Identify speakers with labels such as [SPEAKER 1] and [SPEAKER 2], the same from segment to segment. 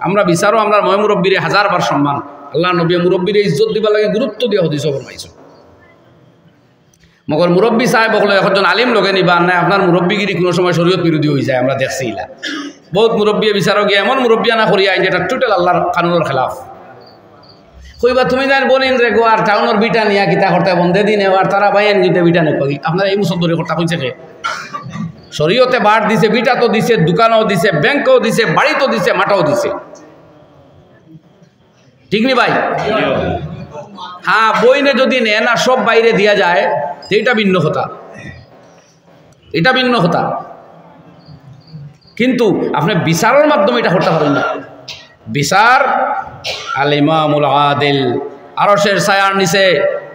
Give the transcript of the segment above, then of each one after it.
[SPEAKER 1] আমরা বিচারও আমরা ময় মুরব্বীরে হাজারবার সম্মান আল্লাহ নবী মুরব্বীরে ইজ্জত দিবা লাগে গুরুত্ব দিয়ে হদিস ফরমাইছো মগর মুরব্বী সাহেব হলে একজন আলিম লগে নিবা না আপনার মুরব্বীগিরি কোনো সময় শরীয়ত বিরোধী হয়ে যায় আমরা দেখছি ইলা বহুত মুরব্বী বিচারক গিয়ে এমন মুরব্বিয়া না করিয়া যেটা টোটাল আল্লাহর কানুনের খেলাফ কইবা তুমি জান বলিন রে গো আর টাউনের বিটা নিয়া কিতা করতে বন্ধে দিন আর তারা বাইন গিতে বিটা নে কই আপনারা এই মুসদ্দরি কথা কইছে কে শরীয়তে বাড় দিছে বিটা তো দিছে দোকানও দিছে ব্যাংকও দিছে বাড়ি তো দিছে মাটাও দিছে ঠিক নি ভাই হ্যাঁ বইনে যদি নে না সব বাইরে দিয়া যায় তো এটা ভিন্ন কথা এটা ভিন্ন কথা কিন্তু আপনি বিচারের মাধ্যমে এটা করতে পারেন না বিচার আল ইমামুল আদিল আরশের ছায়ার নিচে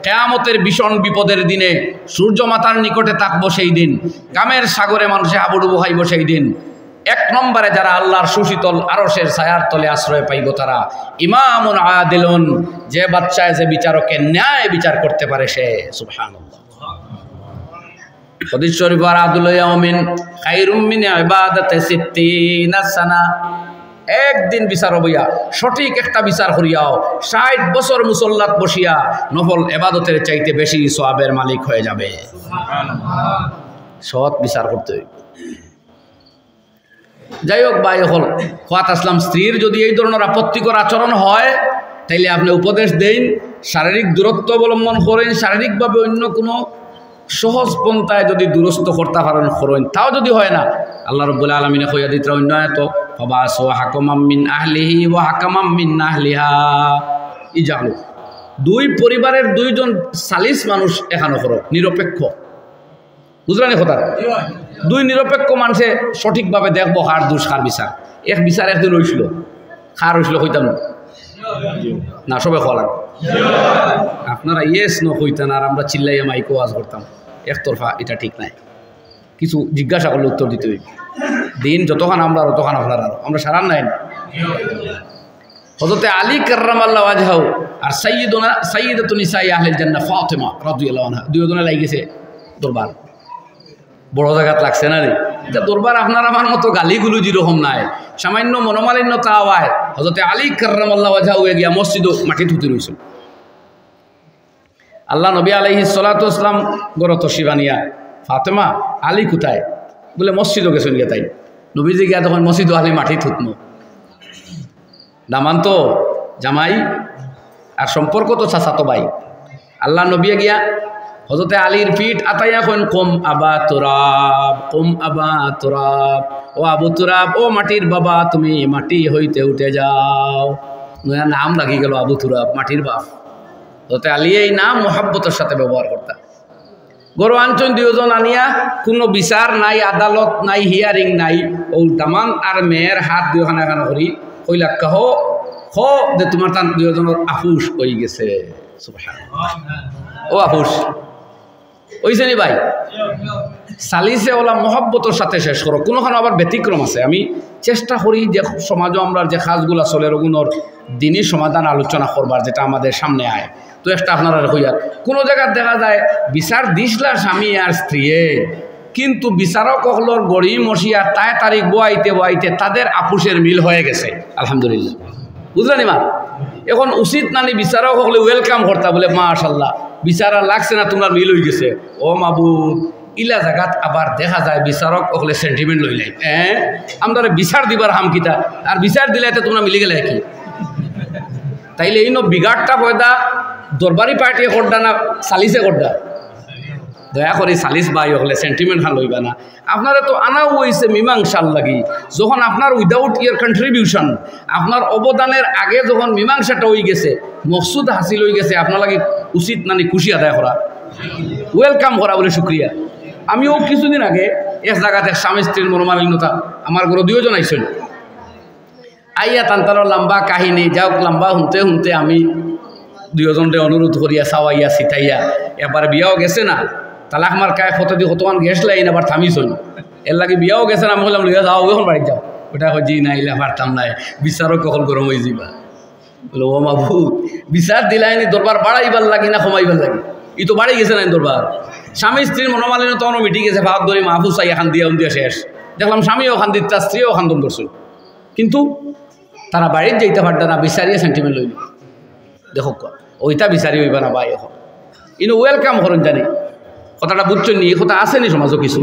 [SPEAKER 1] কিয়ামতের ভীষণ বিপদের দিনে সূর্য মাতার নিকটে থাকবো সেই দিন কামের সাগরে মানুষে হাবুডুবু খাইব সেই দিন এক নম্বরে যারা আল্লাহর সুশীতল আরশের ছায়ার তলে আশ্রয় পাইব তারা ইমামুন আদিলুন যে বাচ্চায় যে বিচারকের ন্যায় বিচার করতে পারে সে সুবহানাল্লাহ হাদিস শরীফ আরাদুল ইয়াউমিন খায়রুম মিন ইবাদাতি 60 সানা একদিন বিচার হইয়া সঠিক একটা বিচার করিয়াও 60 বছর মুসল্লাত বসিয়া নফল ইবাদতের চাইতে বেশি সওয়াবের মালিক হয়ে যাবে সুবহানাল্লাহ সৎ বিচার করতে হইবে যাই হোক ভাই হল খাত আসলাম স্ত্রীর যদি এই ধরনের আপত্তিকর আচরণ হয় তাইলে আপনি উপদেশ দেন শারীরিক দূরত্ব অবলম্বন করেন শারীরিকভাবে অন্য কোনো সহজ পন্থায় যদি দূরস্থ করতে পারেন করেন তাও যদি হয় না আল্লাহ রাব্বুল আলামিন কইয়া দিতে অন্য তো ফাবাসু হাকামাম মিন আহলিহি ওয়া হাকামাম মিন আহলিহা ইজালু দুই পরিবারের দুইজন সালিস মানুষ এখানে করো নিরপেক্ষ বুঝলেন কথা দুই নিরপেক্ষ মানুষে সঠিকভাবে দেখবো কার দোষ কার বিচার এক বিচার একদিন হয়েছিল কার হয়েছিল কইতাম না সবাই খাওয়া লাগবে আপনারা ইয়েস ন কইতেন আর আমরা চিল্লাইয়া মাইকো আওয়াজ করতাম একতরফা এটা ঠিক নাই কিছু জিজ্ঞাসা করলে উত্তর দিতে হইবে দিন যতক্ষণ আমরা ততক্ষণ আপনার আরো আমরা সারান নাই হযরতে আলী কাররামাল্লাহু ওয়াজহাহু আর সাইয়্যিদাতুন নিসাই আহলিল জান্নাহ ফাতিমা রাদিয়াল্লাহু আনহা দুইজনে লাগিয়েছে দরবার বড় জায়গাত লাগছে না রে এটা দরবার আপনার আমার মতো গালিগুলো যেরকম নাই সামান্য মনোমালিন্যতা হয় হযরতে আলী কাররামাল্লাহু ওয়াজহাহু গিয়া মসজিদে মাটি থুতি রইছিল আল্লাহ নবী আলাইহিস সালাতু ওয়াসসালাম গরত শিবানিয়া ফাতেমা আলী কোথায় বলে মসজিদে গেছেন গিয়া তাই নবীজি গিয়া তখন মসজিদে আলী মাটি থুতনো দামান তো জামাই আর সম্পর্ক তো চাচাতো ভাই আল্লাহ নবী গিয়া হযরতে আলীর পিঠ আতাইয়া কইন কম আবা তুরাব ও আবু তুরাব ও মাটির বাবা তুমি মাটি হইতে উঠে যাও নাম লাগি গেল আবু তুরাব মাটির বাপ হযরতে আলী এই নাম মোহাব্বতের সাথে ব্যবহার করতা গরু আনছেন দুজন আনিয়া কোনো বিচার নাই আদালত নাই হিয়ারিং নাই ও দামান আর মেয়ের হাত দুখানা খানা করি কইলা কহ যে তোমার তার দুজনের আফুস হয়ে গেছে সুবহানাল্লাহ ও আফুস ওইছে নি ভাই সালিসে ওলা মহব্বতের সাথে শেষ করো কোনোখানে আবার ব্যতিক্রম আছে আমি চেষ্টা করি যে সমাজও আমরা যে কাজগুলো চলে ওগুলোর দিনই সমাধান আলোচনা করবার যেটা আমাদের সামনে আয় তো একটা আপনারা হইয়া কোনো জায়গায় দেখা যায় বিচার দিসলা স্বামী আর স্ত্রী কিন্তু বিচারক হলোর গড়ি মশিয়া তাই তারিখ বইতে তাদের আপুসের মিল হয়ে গেছে আলহামদুলিল্লাহ বুঝলেন মা এখন উচিত নানি বিচারক হলে ওয়েলকাম করতা বলে মাশাল্লাহ বিচারা লাগছে না তোমার মিল হয়ে গেছে ও মাবুদ ইলা জায়গাত আবার দেখা যায় বিচারক হলে সেন্টিমেন্ট লইলাই আমরা বিচার দিবার হামকিতা আর বিচার দিলে তোমরা মিলি গেলে কি তাইলে এই বিগাড়টা পয়দা দরবারি পার্টি করডা না সালিসে করডা দয়া করে সালিস ভাই হলে সেন্টিমেন্ট খান লইবা না আপনারা তো আনাও হয়েছে মীমাংসার লাগি যখন আপনার উইদাউট ইয়ার কন্ট্রিবিউশন আপনার অবদানের আগে যখন মীমাংসাটা হয়ে গেছে মকসুদ হাসিল হয়ে গেছে আপনার লাগে উচিত নানি খুশি আদায় করা ওয়েলকাম করা বলে শুক্রিয়া আমিও কিছুদিন আগে এক জায়গাতে স্বামী স্ত্রীর মনোমালিন্যতা আমার ঘরে দুজন আইসেন আইয়া তান্তার লম্বা কাহিনী যাওক লম্বা শুনতে শুনতে আমি দুজনরে অনুরোধ করিয়া চাওয়াইয়া চিতাইয়া এবার বিয়াও গেছে না তালাক মার কায় ফটো দিয়ে কতক্ষণ গেছ লাইন আবার থামিছই এর লাগে বিয়াও গেছে না আমি বললাম লইয়া যাও এখন বাড়ি যাও ওটা জি নাইলে পারতাম নাই বিচারক কখন গরম হয়ে যাবা বলে ও মাবু বিচার দিলাইনি দরবার বাড়াইবার লাগি না কমাইবার লাগি ই তো বাড়ি গেছে না দরবার স্বামী স্ত্রীর মনোমালিন্য তখন মিটি গেছে ভাব ধরে মাহফুজ চাই এখান দিয়া শেষ দেখলাম স্বামীও খান দিতা স্ত্রীও খান দম ধরছিল কিন্তু তারা বাড়ির যাইতে পারত না, বিচারিয়ে সেন্টিমেন্ট লইল। দেখো ওইটা বিচারি হইবা না ভাই, এখন ইনো ওয়েলকাম করেন জানি কথাটা বুঝছেন নি, কথা আসেনি সমাজও কিছু।